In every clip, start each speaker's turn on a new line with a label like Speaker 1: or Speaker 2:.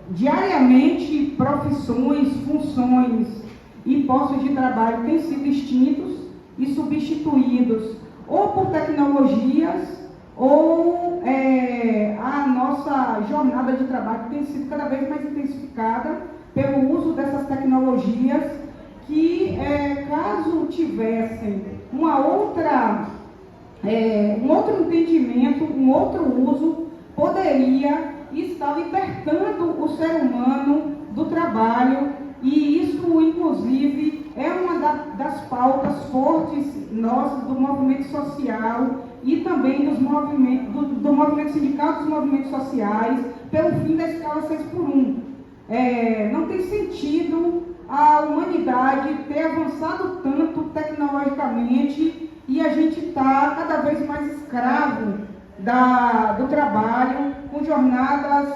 Speaker 1: diariamente profissões, funções e postos de trabalho têm sido extintos e substituídos ou por tecnologias ou a nossa jornada de trabalho tem sido cada vez mais intensificada pelo uso dessas tecnologias que, caso tivessem um outro entendimento, um outro uso, poderia estar libertando o ser humano do trabalho, e isso, inclusive, é uma das pautas fortes nossas do movimento social e também do movimento sindical, dos movimentos sociais, pelo fim da escala 6x1. Não tem sentido a humanidade ter avançado tanto tecnologicamente e a gente está cada vez mais escravo do trabalho, com jornadas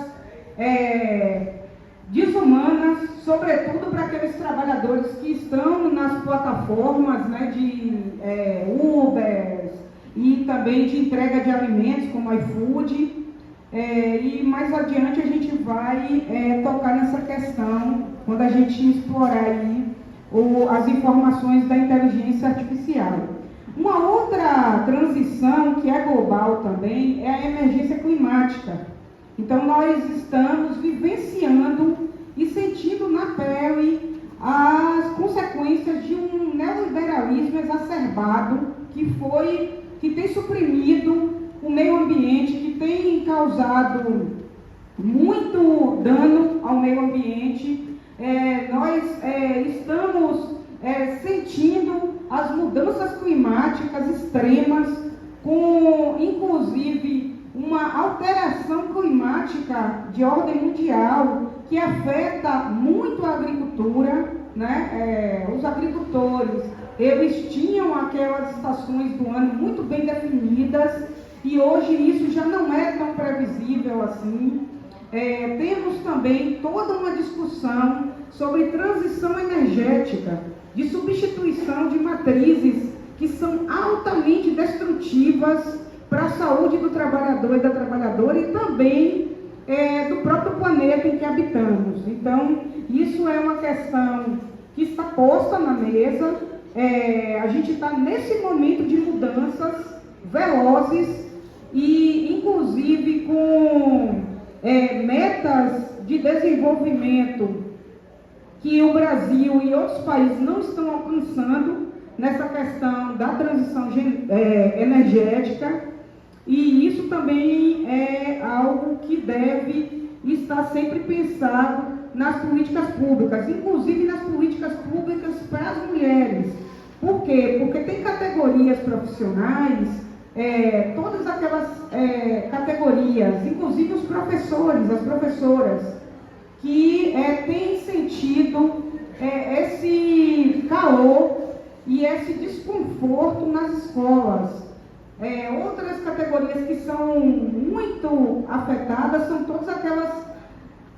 Speaker 1: desumanas, sobretudo para aqueles trabalhadores que estão nas plataformas, né, de Uber e também de entrega de alimentos, como iFood. E mais adiante a gente vai tocar nessa questão quando a gente explorar aí as informações da inteligência artificial. Uma outra transição que é global também é a emergência climática. Então nós estamos vivenciando e sentindo na pele as consequências de um neoliberalismo exacerbado que tem suprimido o meio ambiente, que tem causado muito dano ao meio ambiente. Nós estamos sentindo as mudanças climáticas extremas, com inclusive uma alteração climática de ordem mundial que afeta muito a agricultura, né? Os agricultores, eles tinham aquelas estações do ano muito bem definidas e hoje isso já não é tão previsível assim. Temos também toda uma discussão sobre transição energética, de substituição de matrizes que são altamente destrutivas para a saúde do trabalhador e da trabalhadora e também do próprio planeta em que habitamos. Então, isso é uma questão que está posta na mesa. A gente está nesse momento de mudanças velozes e, inclusive, com metas de desenvolvimento que o Brasil e outros países não estão alcançando nessa questão da transição energética, e isso também é algo que deve estar sempre pensado nas políticas públicas, inclusive nas políticas públicas para as mulheres. Por quê? Porque tem categorias profissionais, todas aquelas categorias, inclusive os professores, as professoras, que têm sentido esse calor e esse desconforto nas escolas. Outras categorias que são muito afetadas são todas aquelas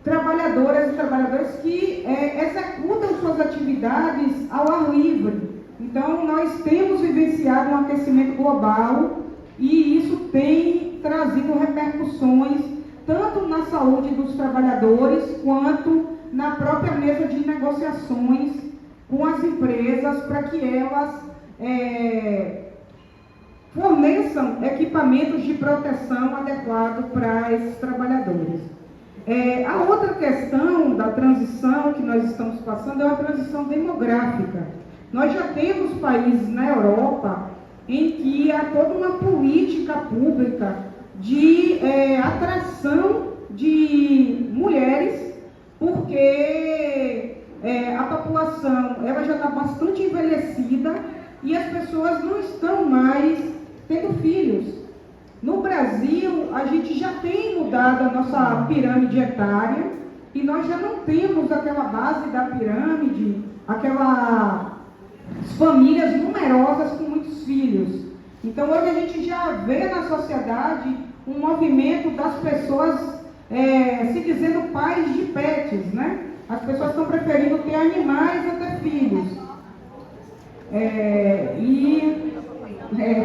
Speaker 1: trabalhadoras e trabalhadores que executam suas atividades ao ar livre. Então, nós temos vivenciado um aquecimento global e isso tem trazido repercussões tanto na saúde dos trabalhadores quanto na própria mesa de negociações com as empresas para que elas forneçam equipamentos de proteção adequados para esses trabalhadores. A outra questão da transição que nós estamos passando é uma transição demográfica. Nós já temos países na Europa em que há toda uma política pública de atração de mulheres, porque a população ela já está bastante envelhecida e as pessoas não estão mais tendo filhos. No Brasil, a gente já tem mudado a nossa pirâmide etária e nós já não temos aquela base da pirâmide, aquelas famílias numerosas com muitos filhos. Então, hoje a gente já vê na sociedade um movimento das pessoas se dizendo pais de pets, né? As pessoas estão preferindo ter animais até filhos.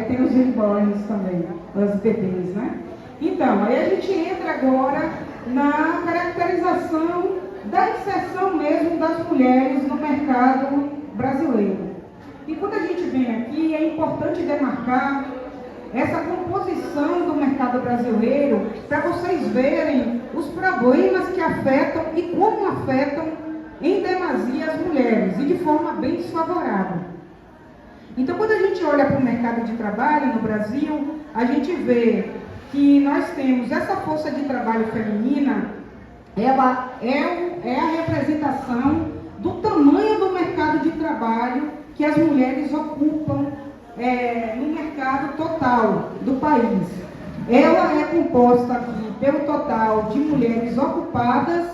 Speaker 1: Tem os newborns também, os bebês, né? Então, aí a gente entra agora na questão da inserção mesmo das mulheres no mercado brasileiro. E quando a gente vem aqui, é importante demarcar essa composição do mercado brasileiro para vocês verem os problemas que afetam e como afetam em demasia as mulheres e de forma bem desfavorável. Então, quando a gente olha para o mercado de trabalho no Brasil, a gente vê que nós temos essa força de trabalho feminina, ela é a representação do tamanho do mercado de trabalho que as mulheres ocupam no mercado total do país. Ela é composta aqui pelo total de mulheres ocupadas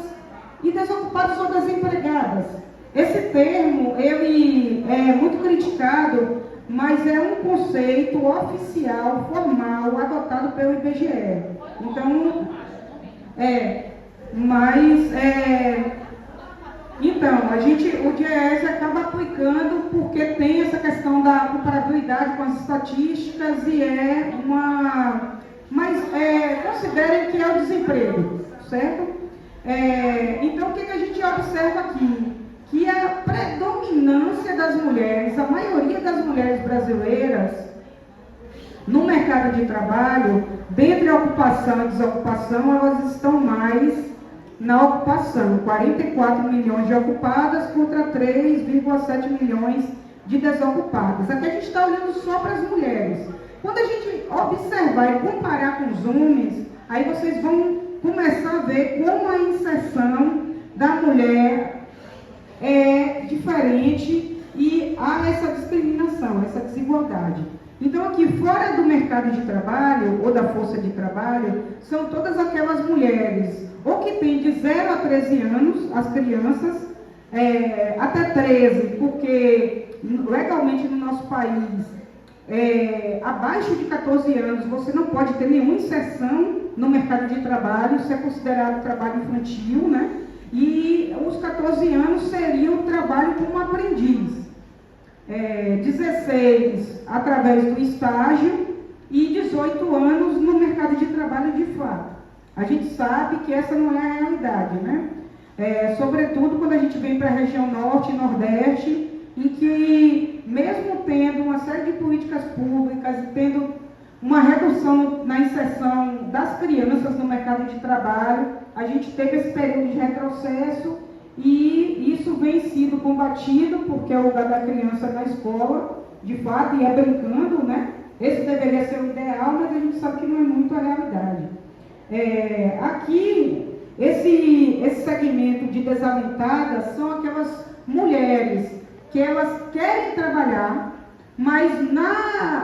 Speaker 1: e desocupadas ou desempregadas. Esse termo, ele é muito criticado, mas é um conceito oficial, formal, adotado pelo IBGE. Então, o DIEESE acaba aplicando porque tem essa questão da comparabilidade com as estatísticas e considerem que é o desemprego, certo? Então, o que a gente observa aqui? Que a predominância das mulheres, a maioria das mulheres brasileiras, no mercado de trabalho, dentre a ocupação e desocupação, elas estão mais na ocupação, 44 milhões de ocupadas contra 3,7 milhões de desocupadas. Aqui a gente está olhando só para as mulheres. Quando a gente observar e comparar com os homens, aí vocês vão começar a ver como a inserção da mulher é diferente e há essa discriminação, essa desigualdade. Então, aqui fora do mercado de trabalho, ou da força de trabalho, são todas aquelas mulheres, ou que têm de 0 a 13 anos, as crianças, até 13, porque legalmente no nosso país, abaixo de 14 anos, você não pode ter nenhuma inserção no mercado de trabalho, isso é considerado trabalho infantil, né? E os 14 anos seria o trabalho como aprendiz. 16 através do estágio e 18 anos no mercado de trabalho de fato. A gente sabe que essa não é a realidade, né? Sobretudo quando a gente vem para a região norte e nordeste, em que mesmo tendo uma série de políticas públicas e tendo uma redução na inserção das crianças no mercado de trabalho, a gente teve esse período de retrocesso e isso vem sido combatido, porque é o lugar da criança na escola, de fato, e é brincando, né? Esse deveria ser o ideal, mas a gente sabe que não é muito a realidade. Aqui, esse segmento de desalentadas são aquelas mulheres que elas querem trabalhar, mas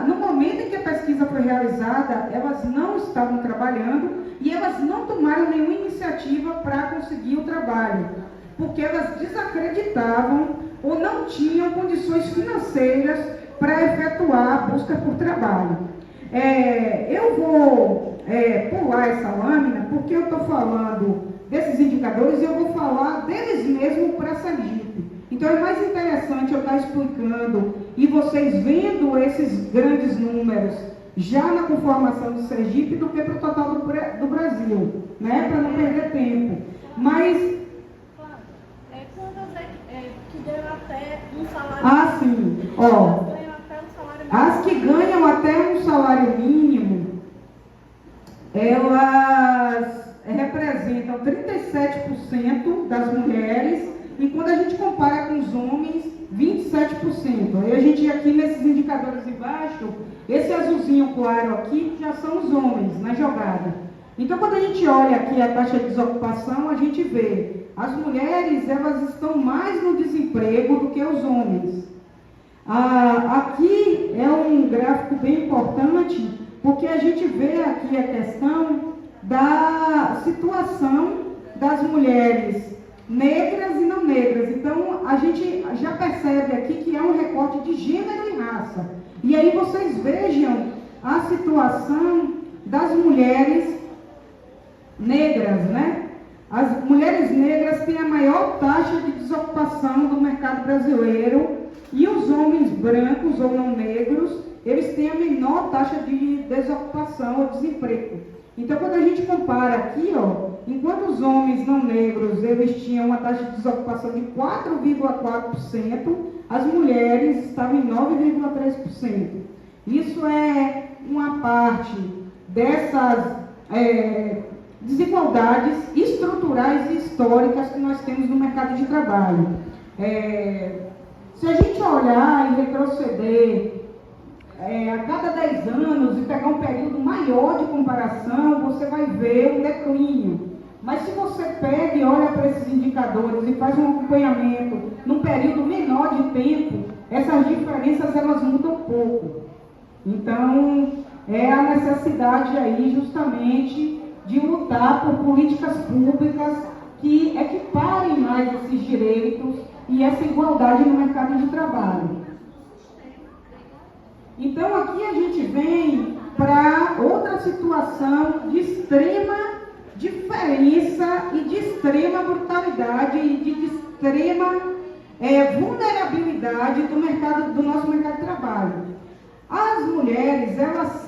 Speaker 1: no momento em que a pesquisa foi realizada, elas não estavam trabalhando e elas não tomaram nenhuma iniciativa para conseguir o trabalho, porque elas desacreditavam ou não tinham condições financeiras para efetuar a busca por trabalho. Eu vou pular essa lâmina, porque eu estou falando desses indicadores e eu vou falar deles mesmo para Sergipe. Então é mais interessante eu estar explicando e vocês vendo esses grandes números já na conformação do Sergipe do que para o total do Brasil, né? Para não perder tempo. Mas que ganham até um salário mínimo. Sim. As que ganham até um salário mínimo, elas representam 37% das mulheres, e quando a gente compara com os homens, 27%. Aí a gente aqui nesses indicadores embaixo, esse azulzinho claro aqui já são os homens na jogada. Então, quando a gente olha aqui a taxa de desocupação, a gente vê as mulheres, elas estão mais no desemprego do que os homens. Aqui é um gráfico bem importante, porque a gente vê aqui a questão da situação das mulheres negras e não negras. Então, a gente já percebe aqui que é um recorte de gênero e raça. E aí vocês vejam a situação das mulheres negras, né? As mulheres negras têm a maior taxa de desocupação do mercado brasileiro e os homens brancos ou não negros, eles têm a menor taxa de desocupação ou desemprego. Então, quando a gente compara aqui, ó, enquanto os homens não negros, eles tinham uma taxa de desocupação de 4,4%, as mulheres estavam em 9,3%. Isso é uma parte dessas desigualdades estruturais e históricas que nós temos no mercado de trabalho. Se a gente olhar e retroceder a cada 10 anos e pegar um período maior de comparação, você vai ver um declínio. Mas se você pega e olha para esses indicadores e faz um acompanhamento num período menor de tempo, essas diferenças elas mudam pouco. Então, é a necessidade aí justamente de lutar por políticas públicas que equiparem mais esses direitos e essa igualdade no mercado de trabalho. Então, aqui a gente vem para outra situação de extrema diferença e de extrema brutalidade e de extrema vulnerabilidade do nosso mercado de trabalho. As mulheres, elas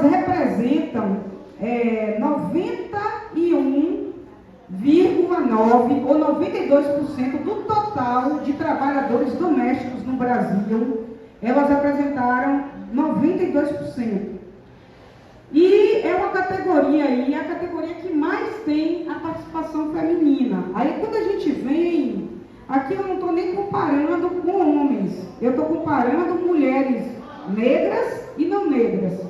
Speaker 1: representam 91,9% ou 92% do total de trabalhadores domésticos no Brasil. Elas representaram 92%. E é uma categoria aí, a categoria que mais tem a participação feminina. Aí quando a gente vem, aqui eu não estou nem comparando com homens, eu estou comparando mulheres negras e não negras.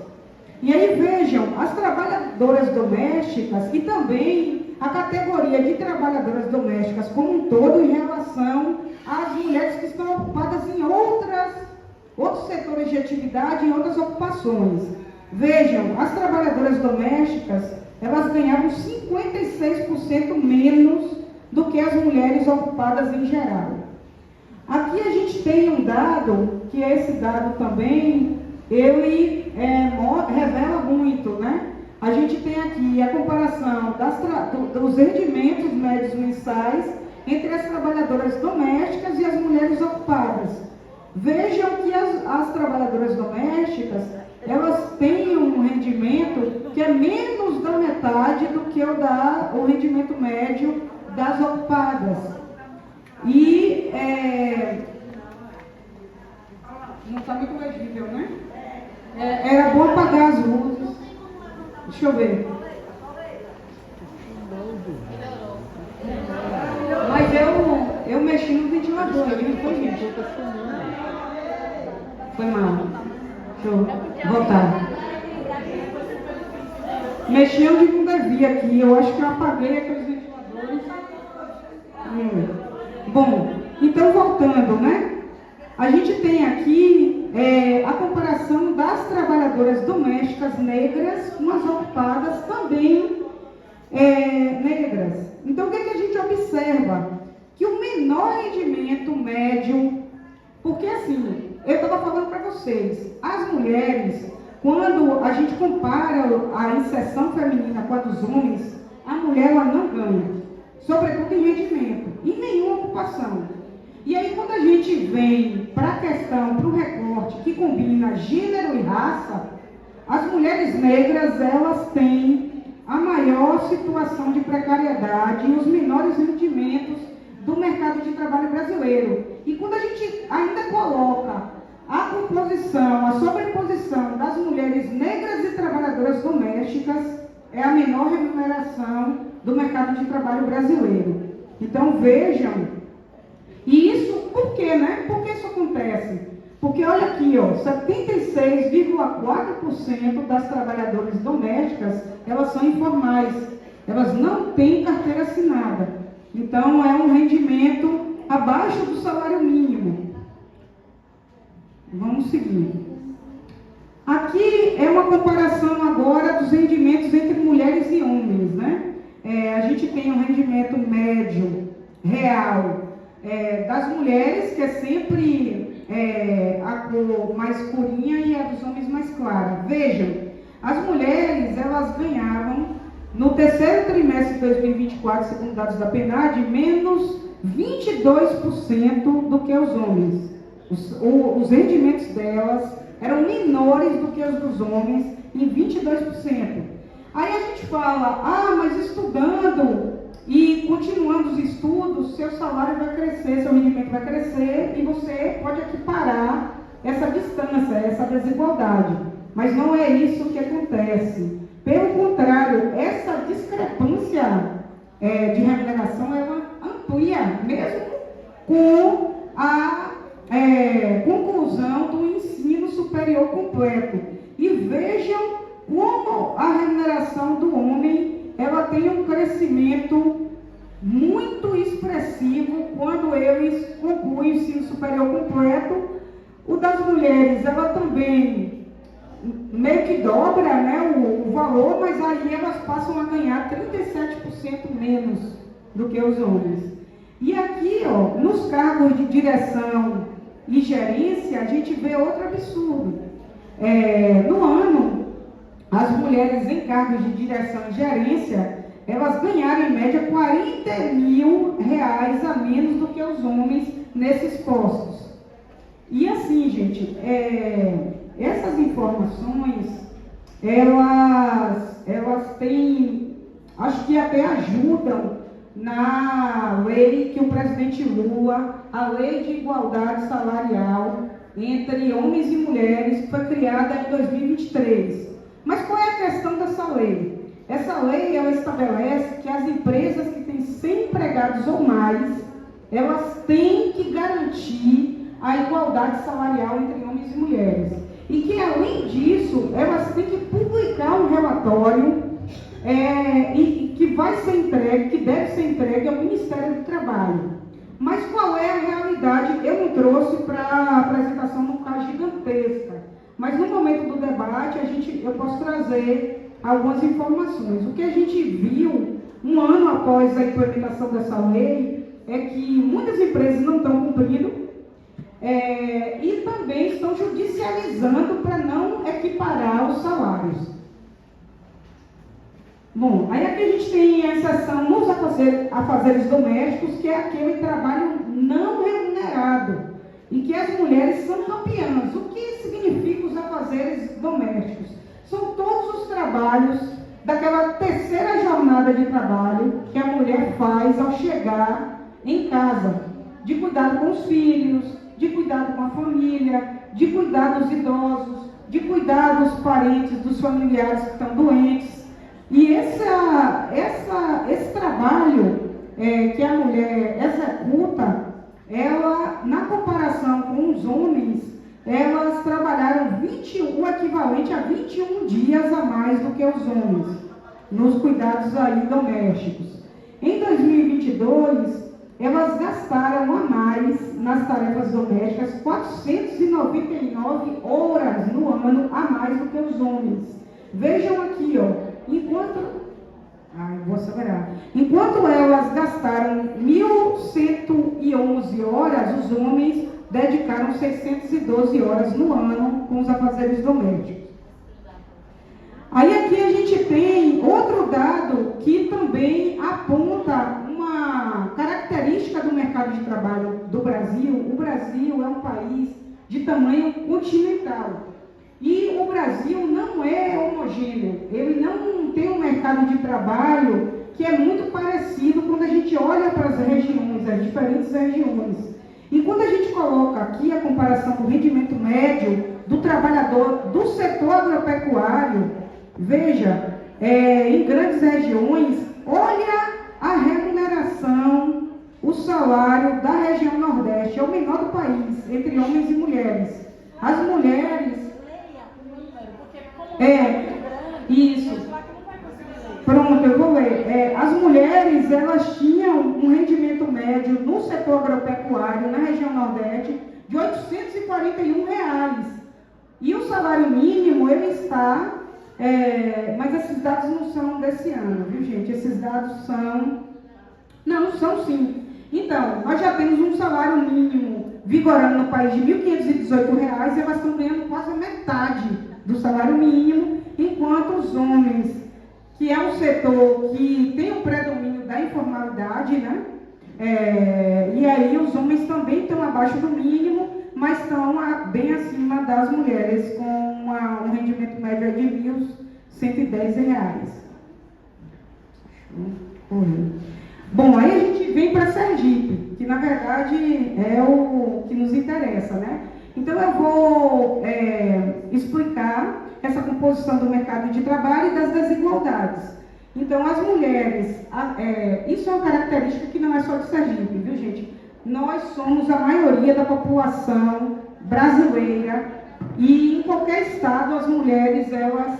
Speaker 1: E aí vejam, as trabalhadoras domésticas e também a categoria de trabalhadoras domésticas como um todo em relação às mulheres que estão ocupadas em outros setores de atividade e outras ocupações. Vejam, as trabalhadoras domésticas, elas ganhavam 56% menos do que as mulheres ocupadas em geral. Aqui a gente tem um dado, que esse dado também, ele revela muito, né? A gente tem aqui a comparação dos rendimentos médios mensais entre as trabalhadoras domésticas e as mulheres ocupadas. Vejam que as trabalhadoras domésticas, elas têm um rendimento que é menos da metade do que o rendimento médio das ocupadas. E não está muito legível, né? Era bom apagar as luzes. Deixa eu ver. Mas eu mexi no ventilador, não foi, gente? Foi mal. Deixa eu voltar. Mexi onde não devia aqui. Eu acho que eu apaguei aqueles ventiladores. Bom, então voltando, né? A gente tem aqui a comparação das trabalhadoras domésticas negras com as ocupadas também negras. Então, o que a gente observa? Que o menor rendimento médio, porque assim, eu estava falando para vocês, as mulheres, quando a gente compara a inserção feminina com a dos homens, a mulher ela não ganha, sobretudo em rendimento, em nenhuma ocupação. E aí, quando a gente vem para a questão, para o recorte que combina gênero e raça, as mulheres negras, elas têm a maior situação de precariedade e os menores rendimentos do mercado de trabalho brasileiro. E quando a gente ainda coloca a sobreposição das mulheres negras e trabalhadoras domésticas, é a menor remuneração do mercado de trabalho brasileiro. Então, vejam, e isso por quê, né? Por que isso acontece? Porque olha aqui, ó, 76,4% das trabalhadoras domésticas, elas são informais, elas não têm carteira assinada. Então, é um rendimento abaixo do salário mínimo. Vamos seguir. Aqui é uma comparação agora dos rendimentos entre mulheres e homens, né? A gente tem um rendimento médio real das mulheres, que é sempre a cor mais escurinha, e a dos homens mais clara. Vejam, as mulheres, elas ganhavam, no terceiro trimestre de 2024, segundo dados da PNAD, menos 22% do que os homens. Os rendimentos delas eram menores do que os dos homens em 22%. Aí a gente fala, mas estudando e continuando os estudos, seu salário vai crescer, seu rendimento vai crescer e você pode equiparar essa distância, essa desigualdade. Mas não é isso que acontece. Pelo contrário, essa discrepância de remuneração, ela amplia, mesmo com a conclusão do ensino superior completo. E vejam como a remuneração do homem, ela tem um crescimento muito expressivo quando eles concluem o ensino superior completo. O das mulheres, ela também meio que dobra, né, o valor, mas aí elas passam a ganhar 37% menos do que os homens. E aqui, nos cargos de direção e gerência, a gente vê outro absurdo. No ano, as mulheres em cargos de direção e gerência, elas ganharam em média R$40 mil a menos do que os homens nesses postos. E assim, gente, essas informações, elas têm, acho que até ajudam na lei que o presidente Lula, a lei de igualdade salarial entre homens e mulheres, que foi criada em 2023. Mas qual é a questão dessa lei? Essa lei, ela estabelece que as empresas que têm 100 empregados ou mais, elas têm que garantir a igualdade salarial entre homens e mulheres. E que, além disso, elas têm que publicar um relatório que vai ser entregue, que deve ser entregue ao Ministério do Trabalho. Mas qual é a realidade? Eu não trouxe para a apresentação num caso gigantesca, mas no momento do debate eu posso trazer algumas informações. O que a gente viu, um ano após a implementação dessa lei, é que muitas empresas não estão cumprindo e também estão judicializando para não equiparar os salários. Bom, aí aqui a gente tem a exceção nos afazeres domésticos, que é aquele trabalho não remunerado, em que as mulheres são campeãs. O que significa os afazeres domésticos? São todos os trabalhos daquela terceira jornada de trabalho que a mulher faz ao chegar em casa, de cuidado com os filhos, de cuidado com a família, de cuidar dos idosos, de cuidar dos parentes, dos familiares que estão doentes. E esse trabalho que a mulher executa, ela, na comparação com os homens, elas trabalharam o equivalente a 21 dias a mais do que os homens, nos cuidados aí domésticos. Em 2022, elas gastaram a mais nas tarefas domésticas 499 horas no ano a mais do que os homens. Vejam aqui, enquanto elas gastaram 1.111 horas, os homens dedicaram 612 horas no ano com os afazeres domésticos. Aí aqui a gente tem outro dado que também aponta uma característica do mercado de trabalho do Brasil. O Brasil é um país de tamanho continental. E o Brasil não é homogêneo, ele não tem um mercado de trabalho que é muito parecido quando a gente olha para as regiões, as diferentes regiões. E quando a gente coloca aqui a comparação do rendimento médio do trabalhador do setor agropecuário, veja, em grandes regiões, olha a remuneração, o salário da região Nordeste, é o menor do país, entre homens e mulheres. As mulheres... isso. Pronto, eu vou ler. As mulheres, elas tinham um rendimento médio no setor agropecuário, na região Nordeste, de R$841. E o salário mínimo, ele está... mas esses dados não são desse ano, viu, gente? Esses dados são... Não, são sim. Então, nós já temos um salário mínimo vigorando no país de R$1.518 e elas estão ganhando quase a metade do salário mínimo, enquanto os homens, que é um setor que tem o predomínio da informalidade, né? E aí os homens também estão abaixo do mínimo, mas estão bem acima das mulheres, com um rendimento médio de R$ 1.110. Bom, aí a gente vem para Sergipe, que na verdade é o que nos interessa, né? Então eu vou explicar essa composição do mercado de trabalho e das desigualdades. Então as mulheres, isso é uma característica que não é só de Sergipe, viu gente? Nós somos a maioria da população brasileira e em qualquer estado as mulheres elas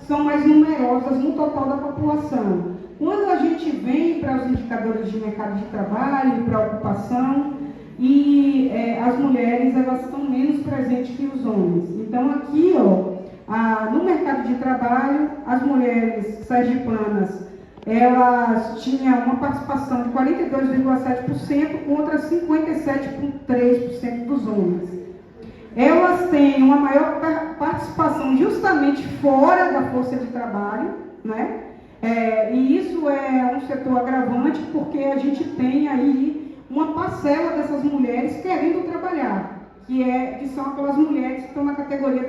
Speaker 1: são mais numerosas no total da população. Quando a gente vem para os indicadores de mercado de trabalho, para a ocupação, e as mulheres elas estão menos presentes que os homens. Então aqui, no mercado de trabalho, as mulheres sergipanas, elas tinham uma participação de 42,7% contra 57,3% dos homens. Elas têm uma maior participação justamente fora da força de trabalho, né? E isso é um setor agravante porque a gente tem aí uma parcela dessas mulheres querendo trabalhar, que são aquelas mulheres que estão na categoria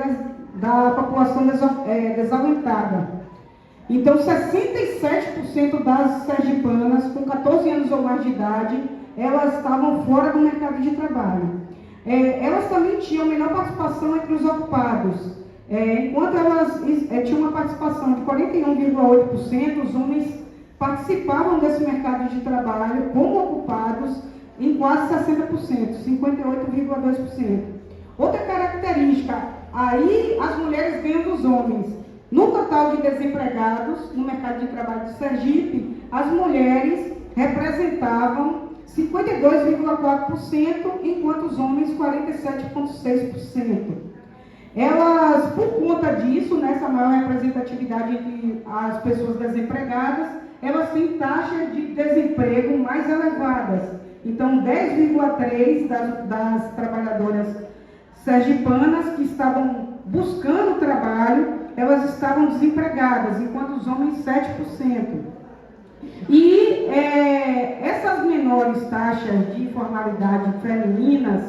Speaker 1: da população desalentada. Então, 67% das sergipanas com 14 anos ou mais de idade, elas estavam fora do mercado de trabalho. Elas também tinham menor participação entre os ocupados. Enquanto elas tinham uma participação de 41,8%, os homens participavam desse mercado de trabalho como ocupados em quase 60%, 58,2%. Outra característica, aí as mulheres ganham dos homens. No total de desempregados no mercado de trabalho de Sergipe, as mulheres representavam 52,4%, enquanto os homens 47,6%. Elas, por conta disso, nessa maior representatividade entre as pessoas desempregadas, elas têm taxas de desemprego mais elevadas. Então, 10,3% das trabalhadoras sergipanas que estavam buscando trabalho, elas estavam desempregadas, enquanto os homens 7%. E essas menores taxas de informalidade femininas,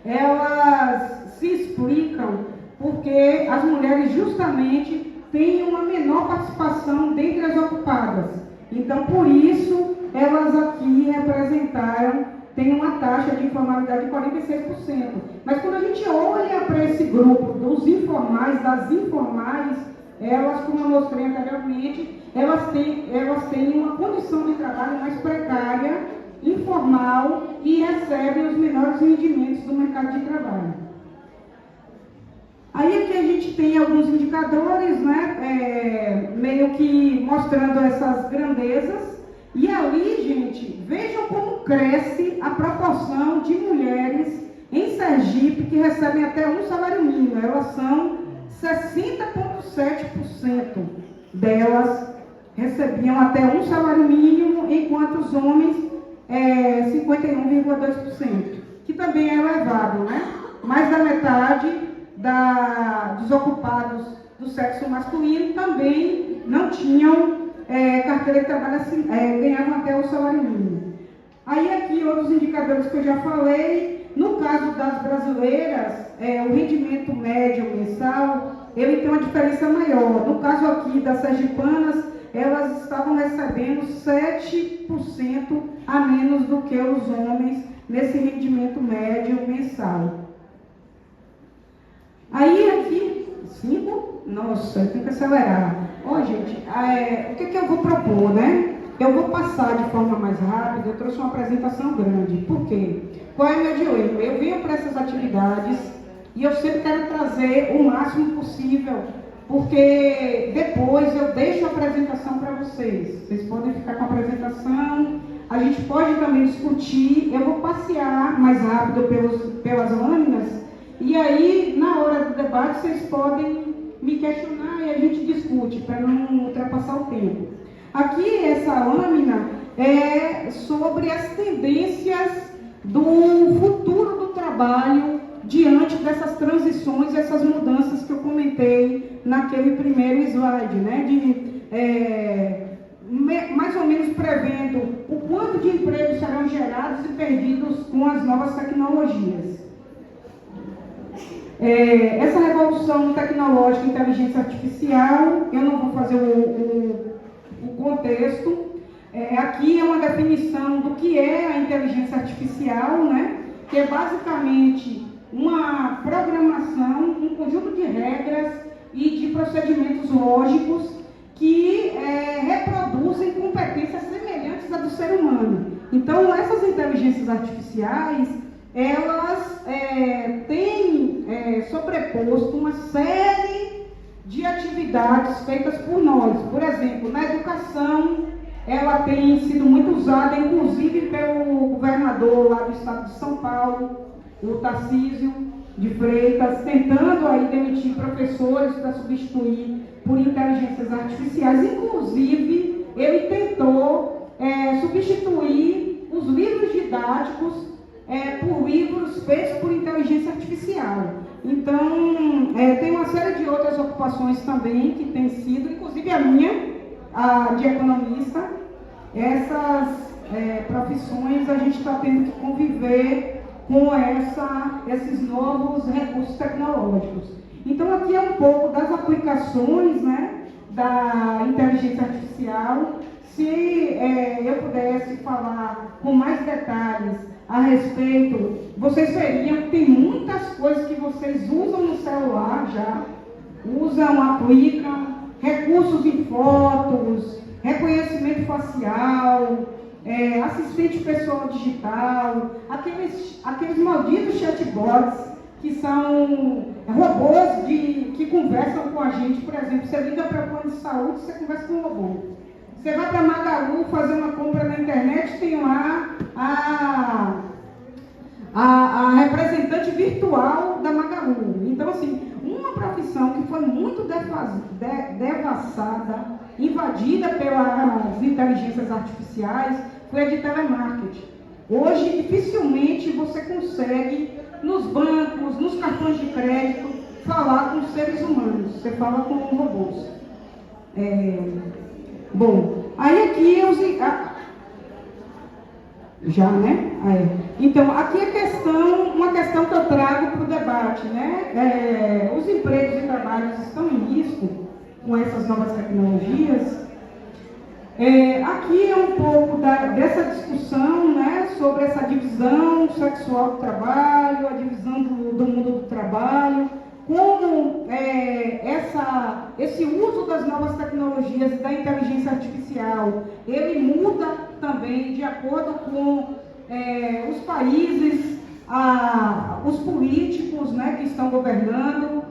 Speaker 1: elas se explicam porque as mulheres justamente têm uma menor participação dentre as ocupadas. Então, por isso, elas aqui representaram, têm uma taxa de informalidade de 46%. Mas quando a gente olha para esse grupo dos informais, das informais, elas, como eu mostrei anteriormente, elas têm uma condição de trabalho mais precária, informal e recebem os menores rendimentos do mercado de trabalho. Aí aqui a gente tem alguns indicadores, né, meio que mostrando essas grandezas. E ali, gente, vejam como cresce a proporção de mulheres em Sergipe que recebem até um salário mínimo. Elas são 60,7% delas recebiam até um salário mínimo, enquanto os homens 51,2%, que também é elevado, né? Mais da metade dos ocupados do sexo masculino também não tinham carteira de trabalho assim, ganhavam até o salário mínimo. Aí aqui outros indicadores que eu já falei. No caso das brasileiras, o rendimento médio mensal, ele tem uma diferença maior. No caso aqui das sergipanas, elas estavam recebendo 7% a menos do que os homens nesse rendimento médio mensal. Aí aqui, 5, nossa, eu tenho que acelerar. Gente, o que eu vou propor, né? Eu vou passar de forma mais rápida, eu trouxe uma apresentação grande. Por quê? Qual é o meu dilema? Eu venho para essas atividades e eu sempre quero trazer o máximo possível, porque depois eu deixo a apresentação para vocês. Vocês podem ficar com a apresentação, a gente pode também discutir, eu vou passear mais rápido pelas lâminas, e aí, na hora do debate, vocês podem me questionar e a gente discute, para não ultrapassar o tempo. Aqui, essa lâmina é sobre as tendências do futuro do trabalho diante dessas transições, essas mudanças que eu comentei naquele primeiro slide, né? Mais ou menos prevendo o quanto de empregos serão gerados e perdidos com as novas tecnologias. Essa revolução tecnológica, inteligência artificial, eu não vou fazer o contexto. Aqui é uma definição do que é a inteligência artificial, né? Que é basicamente uma programação, um conjunto de regras e de procedimentos lógicos que reproduzem competências semelhantes à do ser humano. Então, essas inteligências artificiais, elas têm sobreposto uma série de atividades feitas por nós. Por exemplo, na educação, ela tem sido muito usada, inclusive pelo governador lá do estado de São Paulo, o Tarcísio de Freitas, tentando aí demitir professores para substituir por inteligências artificiais. Inclusive, ele tentou substituir os livros didáticos por livros feitos por inteligência artificial. Então, tem uma série de outras ocupações também que tem sido, inclusive a minha, de economista. Essas profissões a gente está tendo que conviver com esses novos recursos tecnológicos. Então, aqui é um pouco das aplicações, né, da inteligência artificial. Se eu pudesse falar com mais detalhes a respeito, vocês veriam que tem muitas coisas que vocês usam no celular já, aplicam, recursos em fotos, reconhecimento facial, assistente pessoal digital, aqueles malditos chatbots que são robôs que conversam com a gente. Por exemplo, você liga para o plano de saúde, você conversa com um robô. Você vai para Magalu fazer uma compra na internet, tem lá a representante virtual da Magalu. Então, assim, uma profissão que foi muito devassada, invadida pelas inteligências artificiais, foi a de telemarketing. Hoje, dificilmente você consegue, nos bancos, nos cartões de crédito, falar com seres humanos. Você fala com robôs. Bom, aí aqui já, né? Então, aqui uma questão que eu trago para o debate, né? Os empregos e trabalhos estão em risco com essas novas tecnologias. Aqui é um pouco dessa discussão, né, sobre essa divisão sexual do trabalho, a divisão do mundo do trabalho, como esse uso das novas tecnologias e da inteligência artificial, ele muda também de acordo com os países, os políticos, né, que estão governando,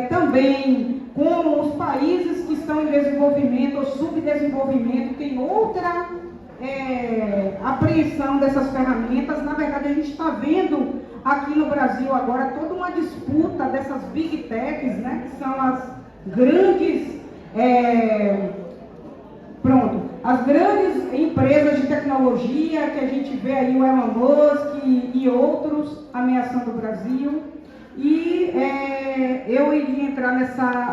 Speaker 1: também com os países que estão em desenvolvimento ou subdesenvolvimento, tem outra apreensão dessas ferramentas. Na verdade, a gente está vendo aqui no Brasil agora toda uma disputa dessas big techs, né, que são as grandes, as grandes empresas de tecnologia, que a gente vê aí o Elon Musk e outros ameaçando o Brasil. E eu iria entrar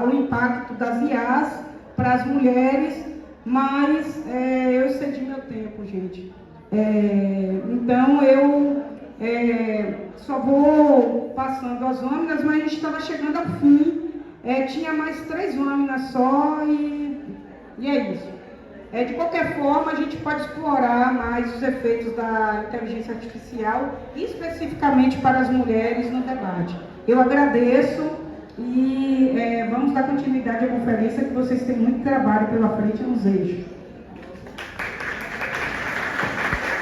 Speaker 1: o impacto das IAs para as mulheres, mas eu excedi meu tempo, gente. Então, eu só vou passando as lâminas, mas a gente estava chegando ao fim. Tinha mais 3 lâminas só e é isso. De qualquer forma, a gente pode explorar mais os efeitos da inteligência artificial, especificamente para as mulheres no debate. Eu agradeço e vamos dar continuidade à conferência, que vocês têm muito trabalho pela frente nos eixos.